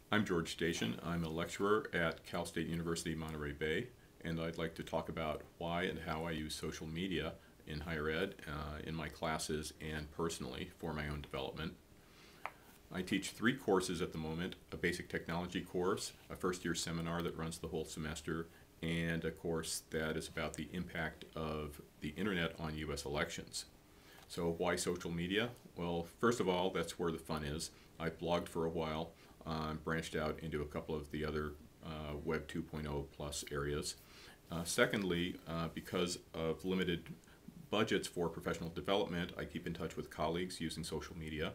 I'm George Station. I'm a lecturer at Cal State University Monterey Bay, and I'd like to talk about why and how I use social media in higher ed, in my classes and personally for my own development. I teach 3 courses at the moment: a basic technology course, a first-year seminar that runs the whole semester, and a course that is about the impact of the internet on U.S. elections. So why social media? Well, first of all, that's where the fun is. I've blogged for a while, branched out into a couple of the other Web 2.0 plus areas. Secondly, because of limited budgets for professional development, I keep in touch with colleagues using social media.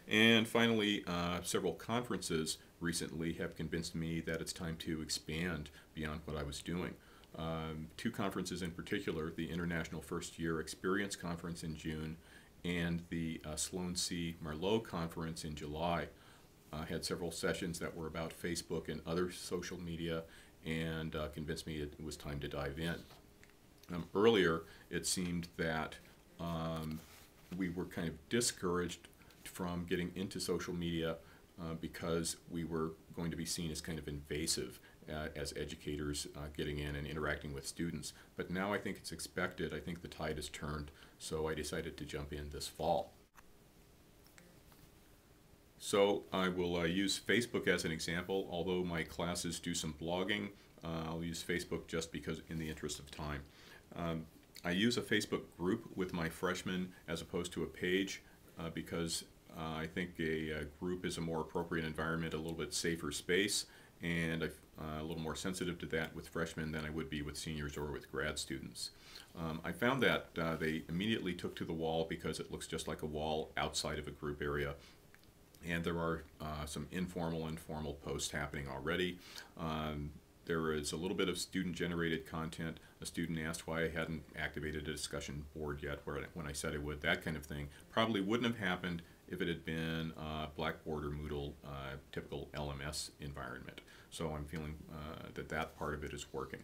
And finally, several conferences recently have convinced me that it's time to expand beyond what I was doing. 2 conferences in particular, the International First Year Experience Conference in June and the Sloan C. Marlowe Conference in July, had several sessions that were about Facebook and other social media, and convinced me it was time to dive in. Earlier, it seemed that we were kind of discouraged from getting into social media because we were going to be seen as kind of invasive as educators getting in and interacting with students. But now I think it's expected. I think the tide has turned, so I decided to jump in this fall. So I will use Facebook as an example. Although my classes do some blogging, I'll use Facebook just because, in the interest of time. I use a Facebook group with my freshmen as opposed to a page because I think a group is a more appropriate environment, a little bit safer space, and I'm a little more sensitive to that with freshmen than I would be with seniors or with grad students. I found that they immediately took to the wall because it looks just like a wall outside of a group area. And there are some informal and formal posts happening already. There is a little bit of student-generated content. A student asked why I hadn't activated a discussion board yet when I said I would. That kind of thing probably wouldn't have happened if it had been Blackboard or Moodle, typical LMS environment. So I'm feeling that part of it is working.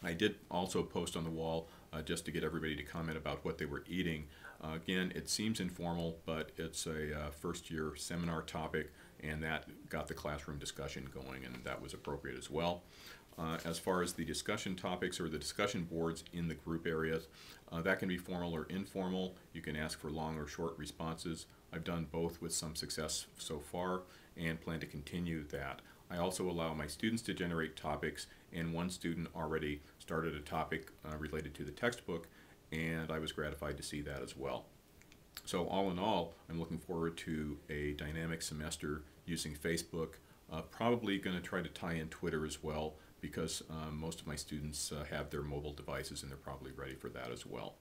I did also post on the wall just to get everybody to comment about what they were eating. Again, it seems informal, but it's a first-year seminar topic, and that got the classroom discussion going, and that was appropriate as well. As far as the discussion topics or the discussion boards in the group areas, that can be formal or informal. You can ask for long or short responses. I've done both with some success so far and plan to continue that. I also allow my students to generate topics, and one student already started a topic related to the textbook, and I was gratified to see that as well. So all in all, I'm looking forward to a dynamic semester using Facebook. Probably going to try to tie in Twitter as well, because most of my students have their mobile devices and they're probably ready for that as well.